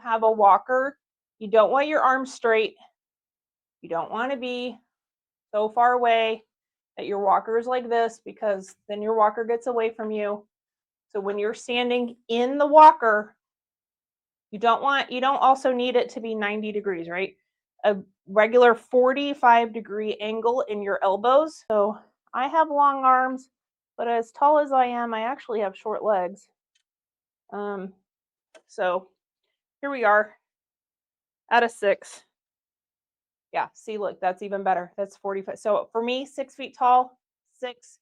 have a walker, you don't want your arms straight. You don't want to be so far away that your walker is like this, because then your walker gets away from you. So when you're standing in the walker, you don't also need it to be 90 degrees, right? A regular 45-degree angle in your elbows. So I have long arms, but as tall as I am, I actually have short legs. So here we are at a 6. Yeah, see, look, that's even better. That's 45. So for me, 6 feet tall, 6,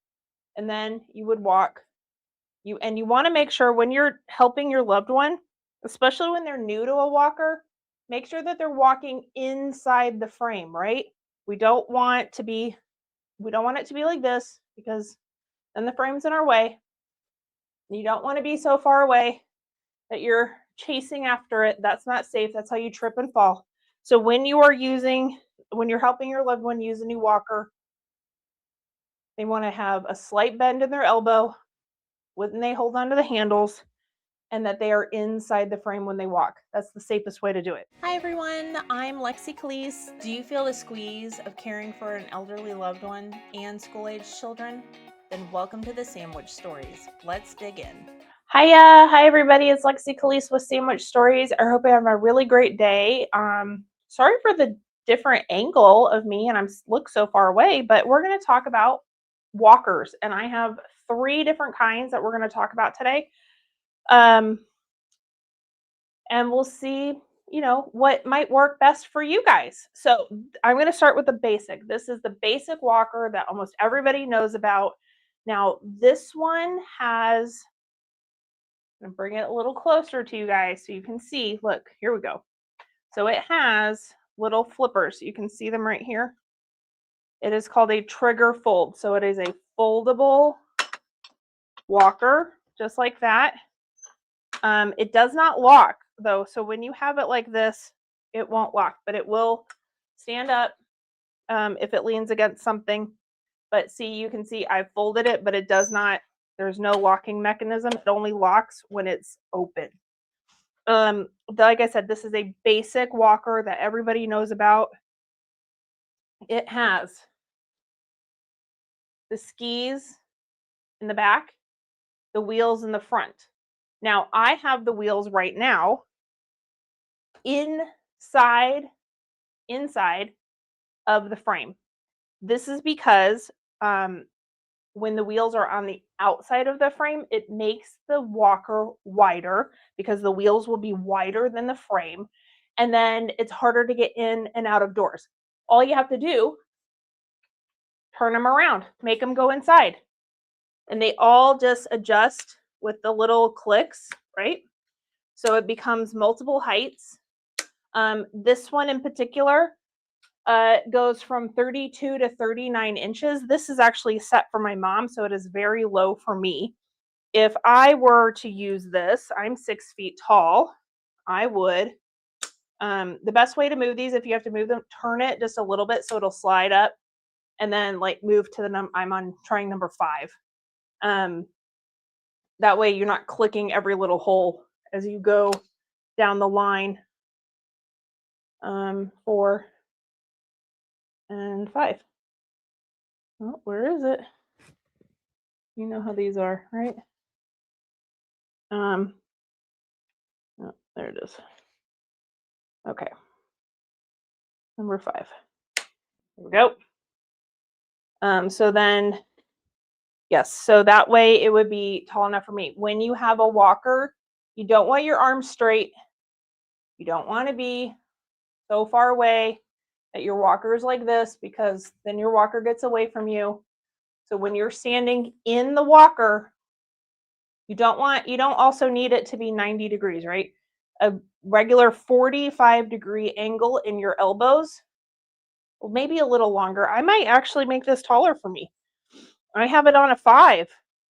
and then you would walk. You want to make sure when you're helping your loved one, especially when they're new to a walker, make sure that they're walking inside the frame, right? We don't want it to be like this, because then the frame's in our way. You don't want to be so far away that you're chasing after it. That's not safe. That's how you trip and fall. So when you're helping your loved one use a new walker, they want to have a slight bend in their elbow when they hold onto the handles, and that they are inside the frame when they walk. That's the safest way to do it. Hi everyone, I'm Lexie Calise. Do you feel the squeeze of caring for an elderly loved one and school-aged children? Then welcome to the Sandwich Stories. Let's dig in. Hi everybody, it's Lexie Calise with Sandwich Stories. I hope you have a really great day. Sorry for the different angle of me, and I look so far away, but we're going to talk about walkers, and I have 3 different kinds that we're going to talk about today. And we'll see, what might work best for you guys. So I'm going to start with the basic. This is the basic walker that almost everybody knows about. Now, this one has, I'm going to bring it a little closer to you guys so you can see. Look, here we go. So it has little flippers. You can see them right here. It is called a trigger fold. So it is a foldable walker, just like that. It does not lock though. So when you have it like this, it won't lock, but it will stand up if it leans against something. But see, you can see I folded it, but it does not, there's no locking mechanism. It only locks when it's open. Like I said, this is a basic walker that everybody knows about. It has the skis in the back, the wheels in the front. Now I have the wheels right now inside of the frame. This is because when the wheels are on the outside of the frame, it makes the walker wider, because the wheels will be wider than the frame, and then it's harder to get in and out of doors. All you have to do, turn them around, make them go inside, and they all just adjust with the little clicks, right? So it becomes multiple heights. This one in particular goes from 32 to 39 inches. This is actually set for my mom, so it is very low for me. If I were to use this, I'm 6 feet tall. I would, the best way to move these, if you have to move them, turn it just a little bit so it'll slide up, and then like move to the I'm on trying number 5. That way you're not clicking every little hole as you go down the line. 4 and 5. Oh, where is it? You know how these are, right? Oh, there it is. Okay. Number 5. There we go. So then, yes, so that way it would be tall enough for me. When you have a walker, you don't want your arms straight. You don't want to be so far away that your walker is like this, because then your walker gets away from you. So when you're standing in the walker, you don't also need it to be 90 degrees, right? A regular 45-degree angle in your elbows, well, maybe a little longer. I might actually make this taller for me. I have it on a 5.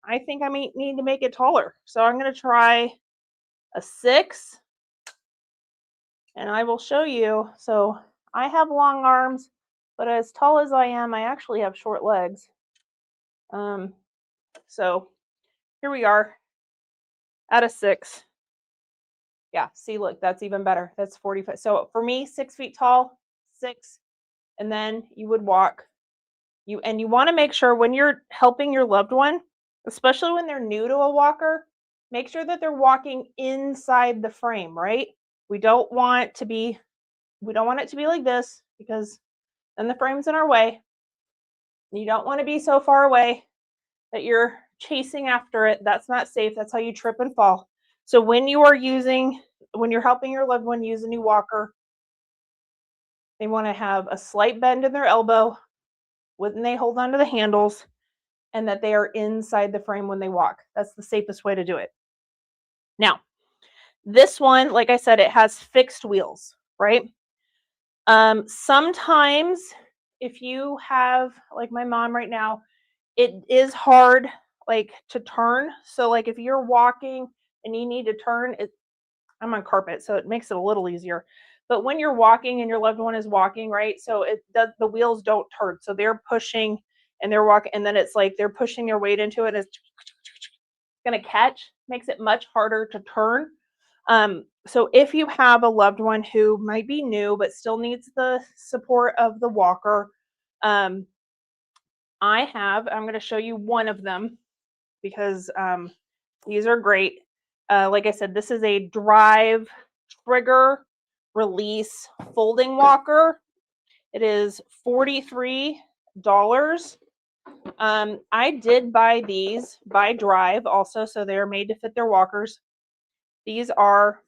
I think I may need to make it taller. So I'm going to try a 6, and I will show you. So I have long arms, but as tall as I am, I actually have short legs. So here we are at a 6. Yeah, see, look, that's even better. That's 45. So for me, 6 feet tall, 6, and then you would walk. You want to make sure when you're helping your loved one, especially when they're new to a walker, make sure that they're walking inside the frame, right? We don't want to be we don't want it to be like this because then the frame's in our way. You don't want to be so far away that you're chasing after it. That's not safe. That's how you trip and fall. So when you're helping your loved one use a new walker, they want to have a slight bend in their elbow when they hold onto the handles and that they are inside the frame when they walk. That's the safest way to do it. Now, this one, like I said, it has fixed wheels, right? Sometimes if you have, like my mom right now, it is hard like to turn. So like if you're walking and you need to turn, I'm on carpet, so it makes it a little easier. But when you're walking and your loved one is walking, right? So the wheels don't turn. So they're pushing and they're walking, and then it's like they're pushing their weight into it. It's gonna catch, makes it much harder to turn. So if you have a loved one who might be new but still needs the support of the walker, I'm going to show you one of them because these are great. Like I said, this is a drive trigger release folding walker. It is $43. I did buy these by Drive also, so they're made to fit their walkers. These are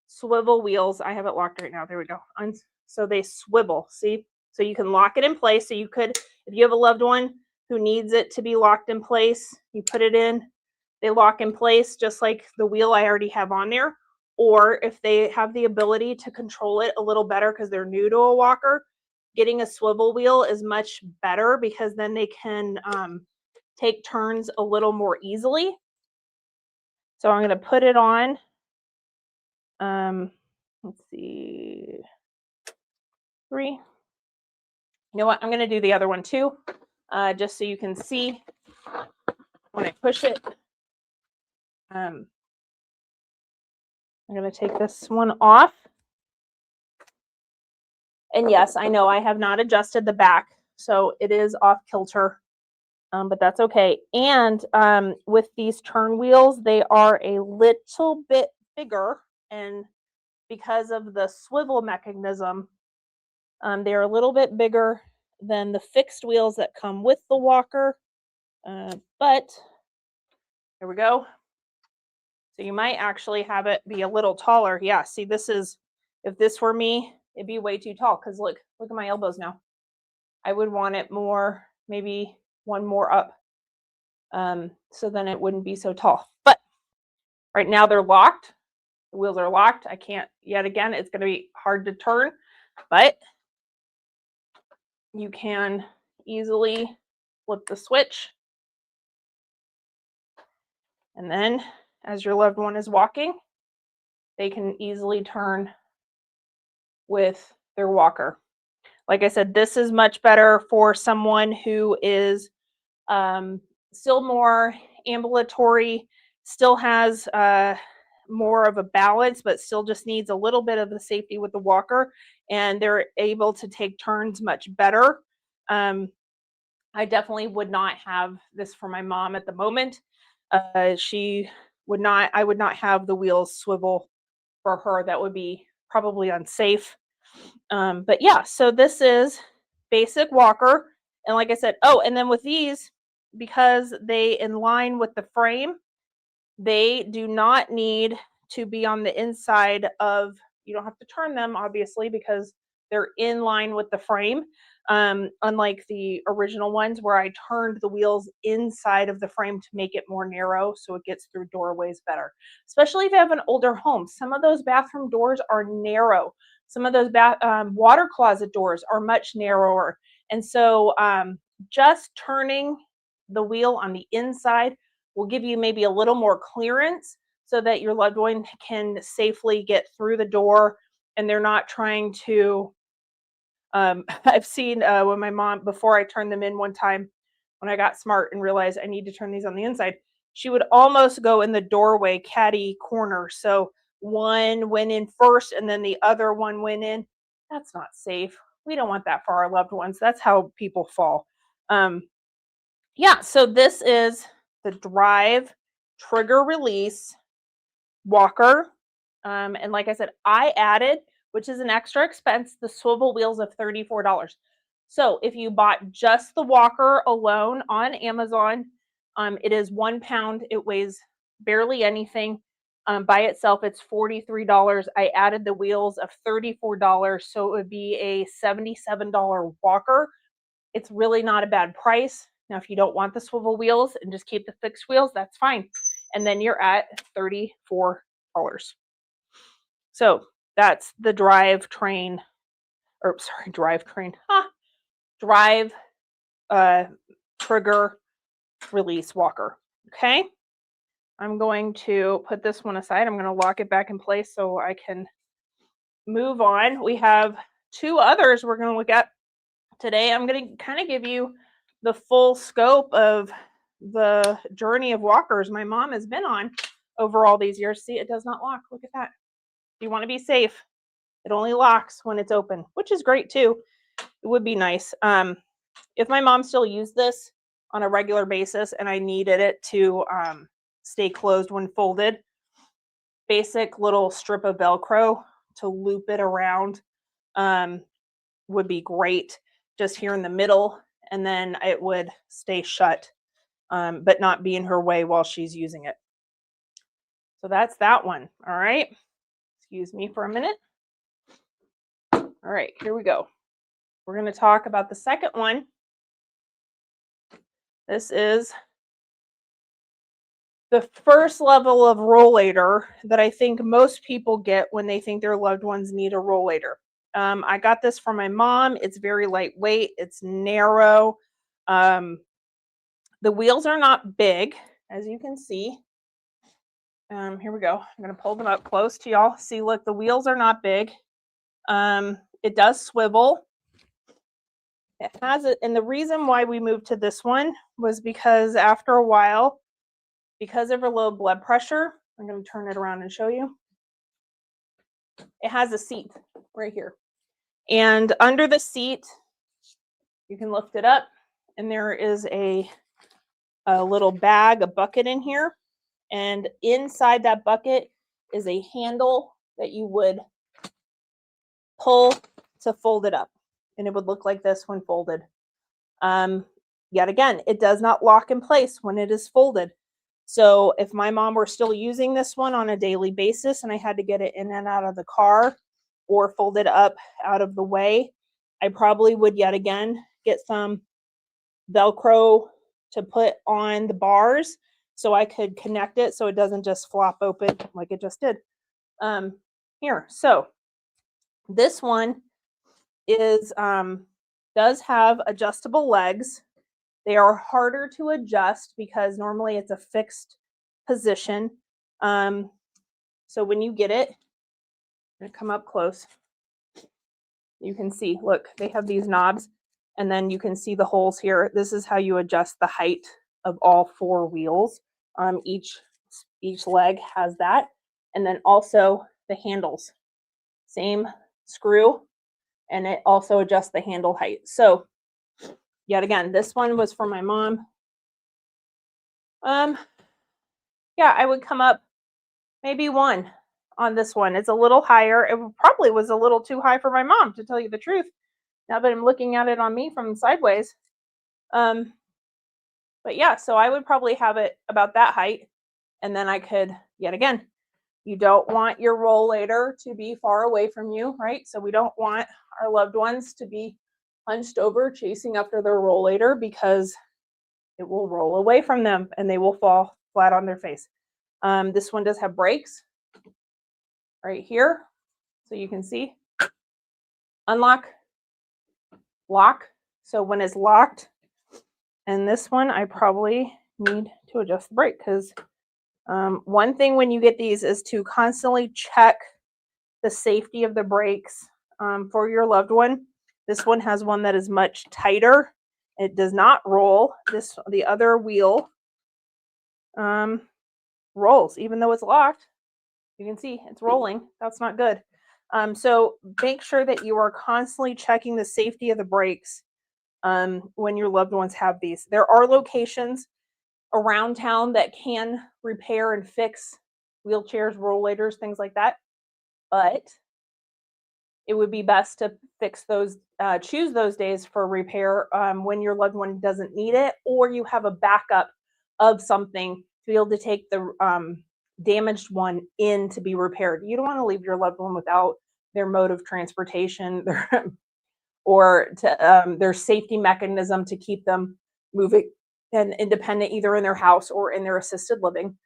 swivel wheels. I have it locked right now. There we go. So they swivel, see? So you can lock it in place. So you could, if you have a loved one who needs it to be locked in place, you put it in, they lock in place just like the wheel I already have on there. Or if they have the ability to control it a little better because they're new to a walker, getting a swivel wheel is much better because then they can take turns a little more easily. So I'm going to put it on. Let's see, 3. You know what? I'm going to do the other one too, just so you can see when I push it. I'm going to take this one off. And yes, I know I have not adjusted the back, so it is off kilter, but that's okay. And with these turn wheels, they are a little bit bigger, and because of the swivel mechanism, they're a little bit bigger than the fixed wheels that come with the walker. But here we go. So you might actually have it be a little taller. Yeah, see, this is, if this were me, it'd be way too tall because look at my elbows now. I would want it more, maybe one more up. So then it wouldn't be so tall. But right now they're locked. The wheels are locked. I can't, yet again, it's going to be hard to turn, but you can easily flip the switch. And then as your loved one is walking, they can easily turn with their walker. Like I said, this is much better for someone who is still more ambulatory, still has more of a balance, but still just needs a little bit of the safety with the walker, and they're able to take turns much better. I definitely would not have this for my mom at the moment. She would not, I would not have the wheels swivel for her. That would be probably unsafe. But yeah, so this is basic walker. And like I said, oh, and then with these, because they in line with the frame, they do not need to be on the inside of, you don't have to turn them obviously because they're in line with the frame. Unlike the original ones where I turned the wheels inside of the frame to make it more narrow so it gets through doorways better. Especially if you have an older home. Some of those bathroom doors are narrow. Some of those water closet doors are much narrower. And so just turning the wheel on the inside will give you maybe a little more clearance so that your loved one can safely get through the door and they're not trying to I've seen when my mom, before I turned them in one time, when I got smart and realized I need to turn these on the inside, she would almost go in the doorway caddy corner. So one went in first and then the other one went in. That's not safe. We don't want that for our loved ones. That's how people fall. Yeah, so this is the Drive Trigger Release walker. And like I said, I added, which is an extra expense, the swivel wheels of $34. So if you bought just the walker alone on Amazon, it is 1 pound. It weighs barely anything. By itself, it's $43. I added the wheels of $34, so it would be a $77 walker. It's really not a bad price. Now, if you don't want the swivel wheels and just keep the fixed wheels, that's fine. And then you're at $34. So that's the Drive Trigger Release walker. Okay. I'm going to put this one aside. I'm going to lock it back in place so I can move on. We have 2 others we're going to look at today. I'm going to kind of give you the full scope of the journey of walkers my mom has been on over all these years. See, it does not lock. Look at that. If you want to be safe, it only locks when it's open, which is great too. It would be nice. If my mom still used this on a regular basis and I needed it to stay closed when folded, basic little strip of Velcro to loop it around would be great, just here in the middle, and then it would stay shut, but not be in her way while she's using it. So that's that one. All right. Excuse me for a minute. All right, here we go. We're going to talk about the second one. This is the first level of rollator that I think most people get when they think their loved ones need a rollator. I got this from my mom. It's very lightweight. It's narrow. The wheels are not big, as you can see. Here we go. I'm going to pull them up close to y'all. See, look, the wheels are not big. It does swivel. It has it, and the reason why we moved to this one was because after a while, because of her low blood pressure, I'm going to turn it around and show you. It has a seat right here. And under the seat, you can lift it up, and there is a little bag, a bucket in here. And inside that bucket is a handle that you would pull to fold it up. And it would look like this when folded. Yet again, it does not lock in place when it is folded. So if my mom were still using this one on a daily basis and I had to get it in and out of the car or fold it up out of the way, I probably would yet again get some Velcro to put on the bars so I could connect it so it doesn't just flop open like it just did. Here, so this one is does have adjustable legs. They are harder to adjust because normally it's a fixed position. So when you get it, I'm gonna come up close. You can see, look, they have these knobs, and then you can see the holes here. This is how you adjust the height of all 4 wheels. Each leg has that, and then also the handles. Same screw, and it also adjusts the handle height. So yet again, this one was for my mom. Yeah, I would come up maybe 1 on this one. It's a little higher. It probably was a little too high for my mom, to tell you the truth, now that I'm looking at it on me from sideways. But yeah, so I would probably have it about that height, and then I could, yet again, you don't want your rollator to be far away from you, right? So we don't want our loved ones to be hunched over chasing after their rollator, because it will roll away from them and they will fall flat on their face. This one does have brakes right here, so you can see. Unlock, lock. So when it's locked, and this one I probably need to adjust the brake, because one thing when you get these is to constantly check the safety of the brakes for your loved one. This one has one that is much tighter. It does not roll. The other wheel rolls, even though it's locked. You can see it's rolling. That's not good. So make sure that you are constantly checking the safety of the brakes when your loved ones have these. There are locations around town that can repair and fix wheelchairs, rollators, things like that. But it would be best to fix those, choose those days for repair when your loved one doesn't need it, or you have a backup of something to be able to take the damaged one in to be repaired. You don't want to leave your loved one without their mode of transportation or to, their safety mechanism to keep them moving and independent, either in their house or in their assisted living.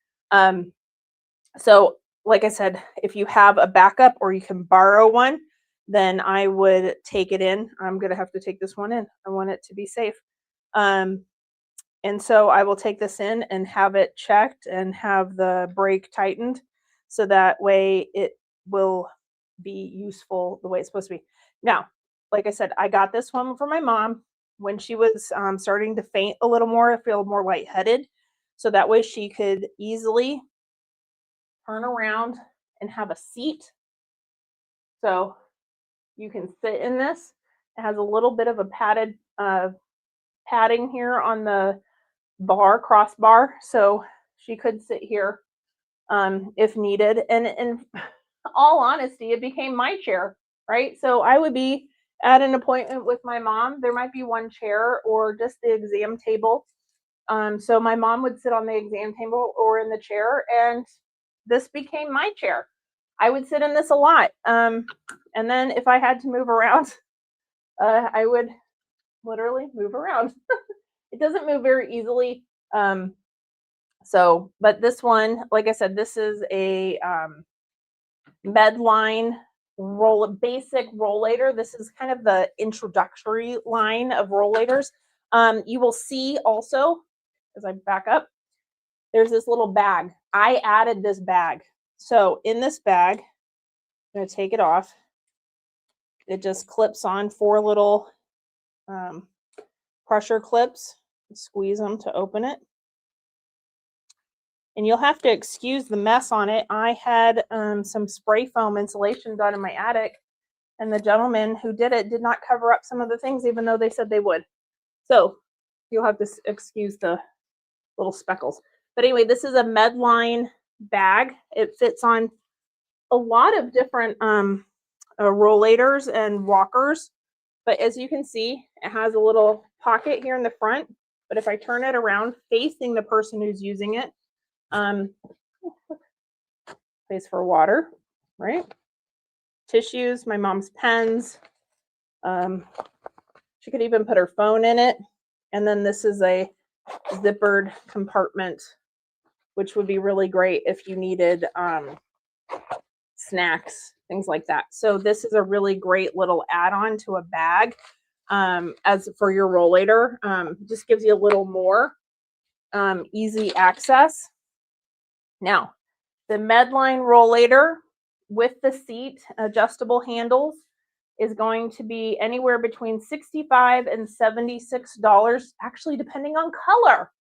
So, like I said, if you have a backup or you can borrow one, then I would take it in. I'm going to have to take this one in. I want it to be safe. And so I will take this in and have it checked and have the brake tightened so that way it will be useful the way it's supposed to be. Now, like I said, I got this one for my mom when she was starting to faint a little more, feel more lightheaded. So that way she could easily turn around and have a seat. So you can sit in this. It has a little bit of a padded padding here on the crossbar, so she could sit here if needed. And in all honesty, it became my chair, right? So I would be at an appointment with my mom. There might be one chair or just the exam table. So my mom would sit on the exam table or in the chair, and this became my chair. I would sit in this a lot. And then if I had to move around, I would literally move around. It doesn't move very easily. But this one, like I said, this is a Medline basic rollator. This is kind of the introductory line of rollators. You will see also, as I back up, there's this little bag. I added this bag. So in this bag, I'm going to take it off. It just clips on 4 little pressure clips. Squeeze them to open it. And you'll have to excuse the mess on it. I had some spray foam insulation done in my attic, and the gentleman who did it did not cover up some of the things, even though they said they would. So you'll have to excuse the little speckles. But anyway, this is a Medline bag. It fits on a lot of different rollators and walkers. But as you can see, it has a little pocket here in the front. But if I turn it around facing the person who's using it, place for water, right? Tissues, my mom's pens. She could even put her phone in it. And then this is a zippered compartment, which would be really great if you needed snacks, things like that. So this is a really great little add-on to a bag as for your rollator. Just gives you a little more easy access. Now, the Medline rollator with the seat adjustable handles is going to be anywhere between $65 and $76, actually depending on color.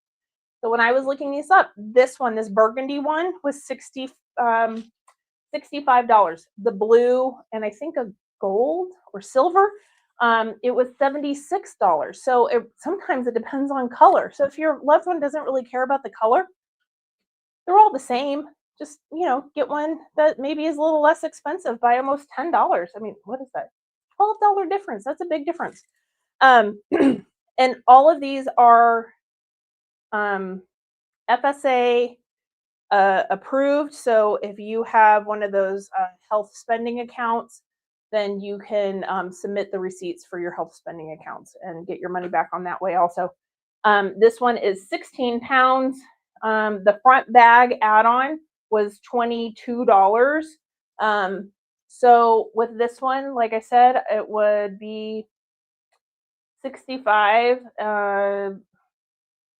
So when I was looking these up, this Burgundy one was $65. The blue and I think a gold or silver, it was $76. So sometimes it depends on color. So if your loved one doesn't really care about the color, they're all the same. Just, get one that maybe is a little less expensive by almost $10. I mean, what is that? $12 difference. That's a big difference. And all of these are FSA approved. So if you have one of those health spending accounts, then you can submit the receipts for your health spending accounts and get your money back on that way also. This one is 16 pounds. The front bag add-on was $22. So with this one, like I said, it would be $65,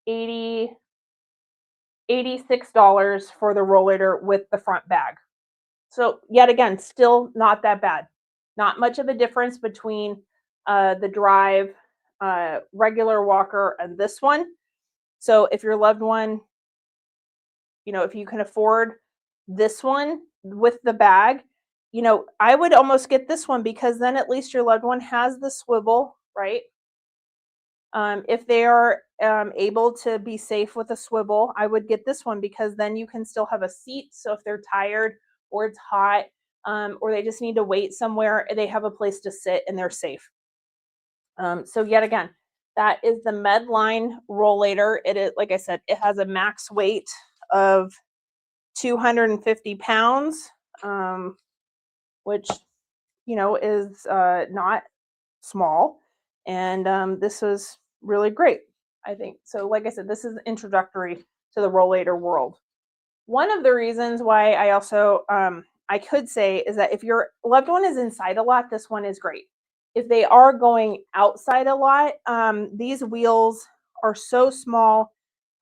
$86 for the rollator with the front bag. So yet again, still not that bad. Not much of a difference between the drive regular walker and this one. So if your loved one you know, if you can afford this one with the bag, you know, I would almost get this one because then at least your loved one has the swivel, right? If they are able to be safe with a swivel, I would get this one because then you can still have a seat. So if they're tired or it's hot, or they just need to wait somewhere, they have a place to sit and they're safe. So yet again, that is the Medline Rollator. It is, like I said, it has a max weight of 250 pounds, which, you know, is not small. And this was really great, I think. So like I said, this is introductory to the Rollator world. One of the reasons why I also, I could say, is that if your loved one is inside a lot, this one is great. If they are going outside a lot, these wheels are so small,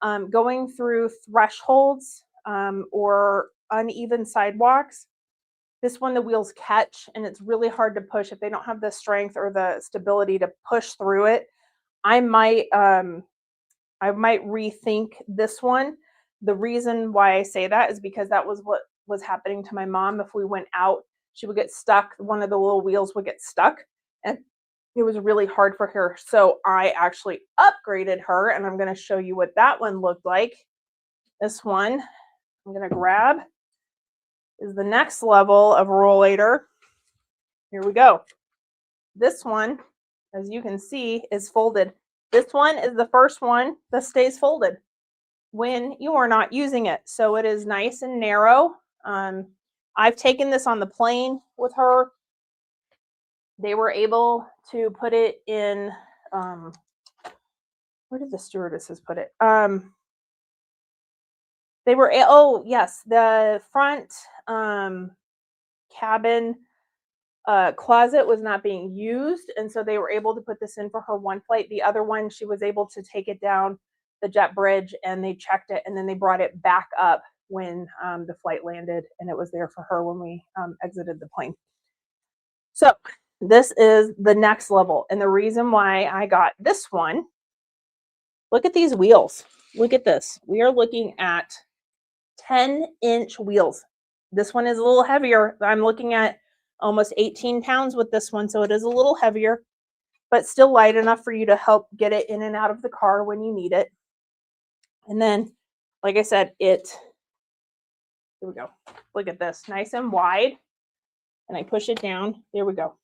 going through thresholds or uneven sidewalks. This one, the wheels catch and it's really hard to push. If they don't have the strength or the stability to push through it, I might rethink this one. The reason why I say that is because that was what was happening to my mom. If we went out, she would get stuck. One of the little wheels would get stuck and it was really hard for her. So I actually upgraded her and I'm going to show you what that one looked like. This one I'm going to grab is the next level of Rollator. Here we go. This one, as you can see, is folded. This one is the first one that stays folded when you are not using it. So it is nice and narrow. I've taken this on the plane with her. They were able to put it in, where did the stewardesses put it? They were, oh yes, the front cabin closet was not being used, and so they were able to put this in for her one flight. The other one, she was able to take it down the jet bridge and they checked it, and then they brought it back up when the flight landed, and it was there for her when we exited the plane. So this is the next level, and the reason why I got this one, look at these wheels. Look at this. We are looking at 10-inch wheels. This one is a little heavier. I'm looking at almost 18 pounds with this one, so it is a little heavier, but still light enough for you to help get it in and out of the car when you need it. And then, like I said, here we go. Look at this, nice and wide. And I push it down. There we go.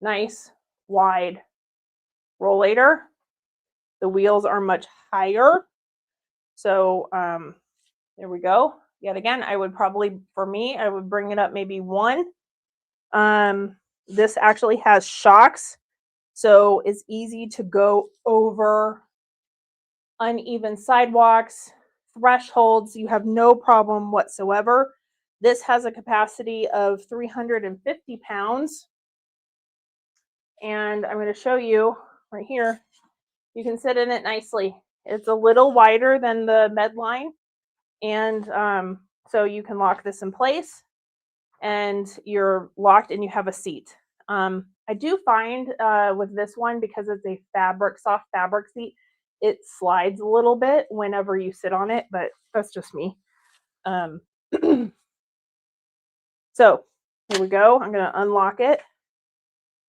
Nice, wide Rollator. The wheels are much higher. So there we go. Yet again, I would probably, for me, I would bring it up maybe one. This actually has shocks, so it's easy to go over uneven sidewalks, thresholds. You have no problem whatsoever. This has a capacity of 350 pounds. And I'm going to show you right here. You can sit in it nicely. It's a little wider than the Medline. And so you can lock this in place and you're locked and you have a seat. I do find with this one, because it's a soft fabric seat, it slides a little bit whenever you sit on it, but that's just me. So here we go. I'm going to unlock it.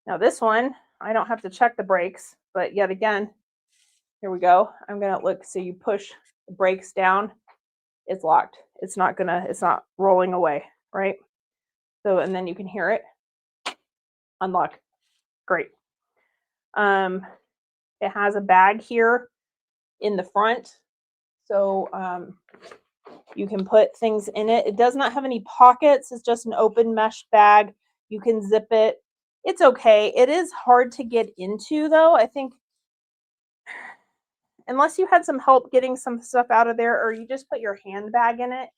Now this one, I don't have to check the brakes, but yet again, here we go. I'm going to look. So you push the brakes down, it's locked. It's not rolling away, right? So, and then you can hear it unlock. Great. It has a bag here in the front. So you can put things in it. It does not have any pockets. It's just an open mesh bag. You can zip it. It's okay. It is hard to get into though. I think unless you had some help getting some stuff out of there, or you just put your handbag in it,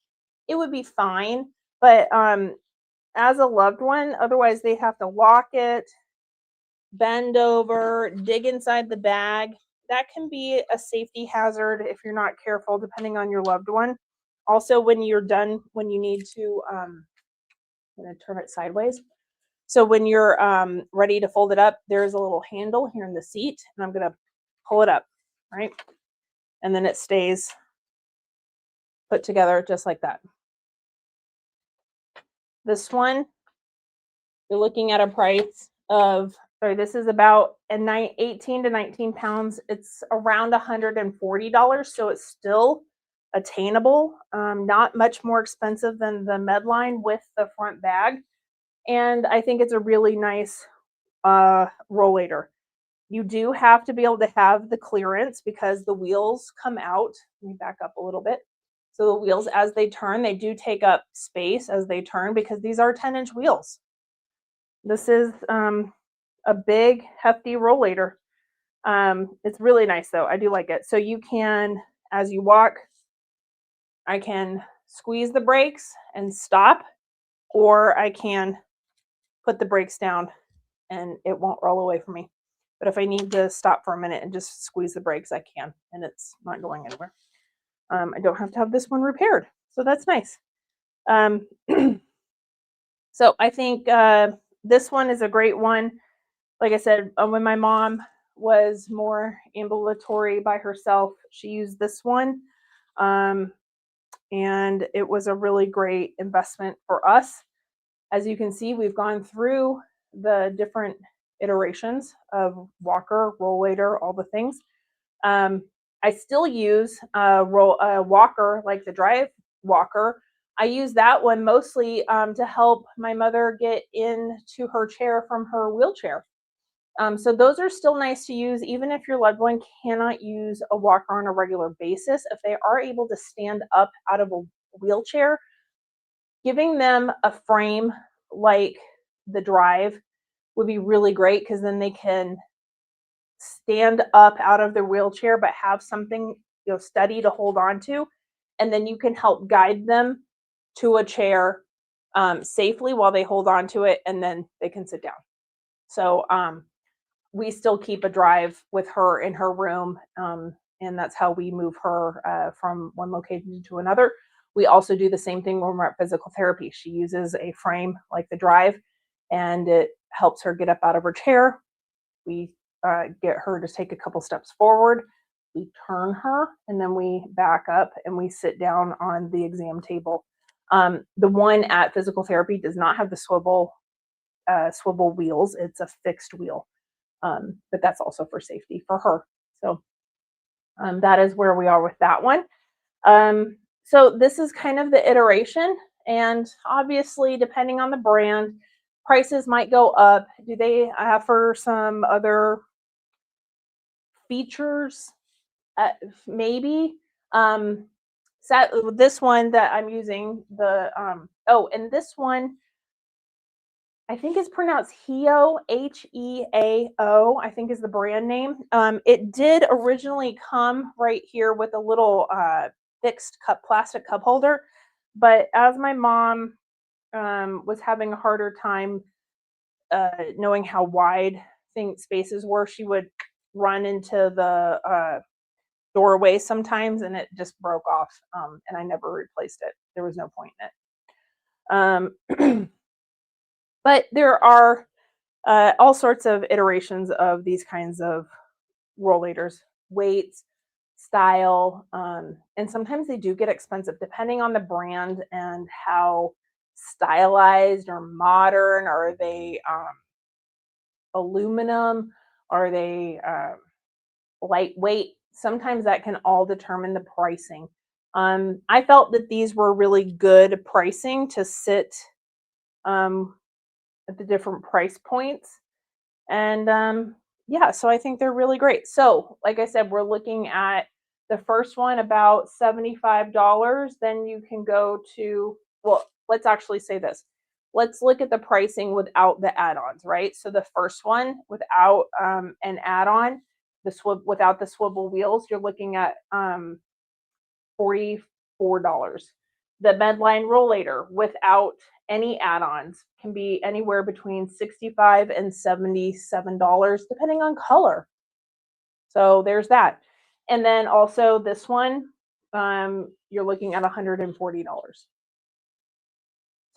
it would be fine. But as a loved one, otherwise they have to lock it, bend over, dig inside the bag. That can be a safety hazard if you're not careful, depending on your loved one. Also, when you're done, when you need to, I'm going to turn it sideways. So when you're ready to fold it up, there's a little handle here in the seat, and I'm going to pull it up, right? And then it stays put together just like that. This one, you're looking at a price of, sorry, this is about 18 to 19 pounds. It's around $140, so it's still attainable. Not much more expensive than the Medline with the front bag. And I think it's a really nice rollator. You do have to be able to have the clearance because the wheels come out. Let me back up a little bit. So the wheels, as they turn, they do take up space as they turn because these are 10-inch wheels. This is a big, hefty rollator. It's really nice though. I do like it. So you can, as you walk, I can squeeze the brakes and stop, or I can put the brakes down and it won't roll away from me. But if I need to stop for a minute and just squeeze the brakes, I can, and it's not going anywhere. I don't have to have this one repaired, so that's nice. So I think this one is a great one. Like I said, when my mom was more ambulatory by herself, she used this one. And it was a really great investment for us. As you can see, we've gone through the different iterations of walker, rollator, all the things. I still use a walker, like the drive walker. I use that one mostly to help my mother get into her chair from her wheelchair. So those are still nice to use, even if your loved one cannot use a walker on a regular basis. If they are able to stand up out of a wheelchair, giving them a frame like the drive would be really great because then they can stand up out of their wheelchair but have something, steady to hold on to, and then you can help guide them to a chair safely while they hold on to it, and then they can sit down. So we still keep a drive with her in her room, and that's how we move her from one location to another. We also do the same thing when we're at physical therapy. She uses a frame like the drive, and it helps her get up out of her chair. We get her to take a couple steps forward. We turn her, and then we back up and we sit down on the exam table. The one at physical therapy does not have the swivel wheels. It's a fixed wheel, but that's also for safety for her. So that is where we are with that one. So this is kind of the iteration, and obviously depending on the brand, prices might go up. Do they offer some other features? Maybe. This one that I'm using, and this one, I think it's pronounced Heao, Heao, I think is the brand name. It did originally come right here with a little fixed plastic cup holder, but as my mom was having a harder time knowing how wide spaces were, she would run into the doorway sometimes, and it just broke off, and I never replaced it. There was no point in it. But there are all sorts of iterations of these kinds of rollators, weights, style, and sometimes they do get expensive depending on the brand and how stylized or modern. Are they aluminum? Are they lightweight? Sometimes that can all determine the pricing. I felt that these were really good pricing to sit at the different price points. And yeah, so I think they're really great. So like I said, we're looking at the first one about $75. Then you can go to, well, let's actually say this. Let's look at the pricing without the add-ons, right? So the first one without an add-on, without the swivel wheels, you're looking at $44. The Medline Rollator without any add-ons can be anywhere between $65 and $77, depending on color. So there's that. And then also this one, you're looking at $140.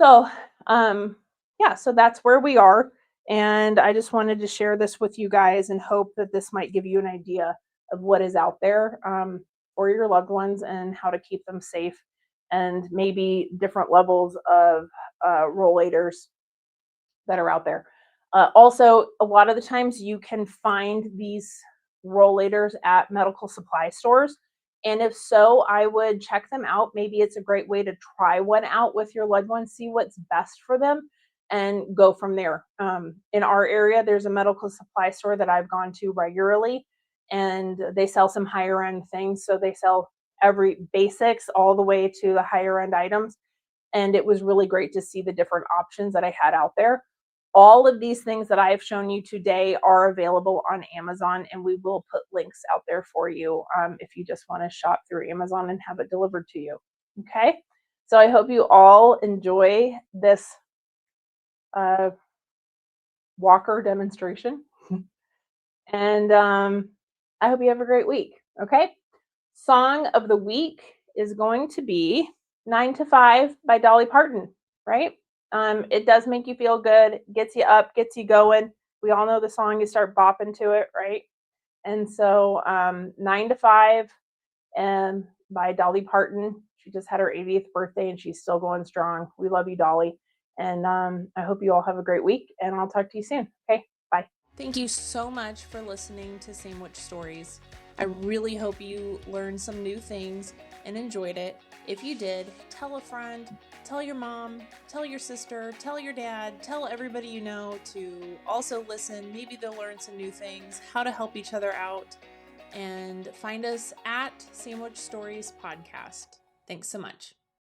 So yeah, so that's where we are. And I just wanted to share this with you guys and hope that this might give you an idea of what is out there for your loved ones and how to keep them safe and maybe different levels of rollators that are out there. Also, a lot of the times you can find these rollators at medical supply stores. And if so, I would check them out. Maybe it's a great way to try one out with your loved one, see what's best for them, and go from there. In our area, there's a medical supply store that I've gone to regularly, and they sell some higher end things. So they sell every basics all the way to the higher end items. And it was really great to see the different options that I had out there. All of these things that I have shown you today are available on Amazon, and we will put links out there for you if you just want to shop through Amazon and have it delivered to you. Okay, so I hope you all enjoy this walker demonstration, and I hope you have a great week. Okay, song of the week is going to be 9 to 5 by Dolly Parton, right? It does make you feel good, gets you up, gets you going. We all know the song, you start bopping to it, right? And so 9 to 5 by Dolly Parton. She just had her 80th birthday and she's still going strong. We love you, Dolly. And I hope you all have a great week, and I'll talk to you soon. Okay, bye. Thank you so much for listening to Sandwich Stories. I really hope you learned some new things and enjoyed it. If you did, tell a friend, tell your mom, tell your sister, tell your dad, tell everybody you know to also listen. Maybe they'll learn some new things, how to help each other out, and find us at Sandwich Stories Podcast. Thanks so much.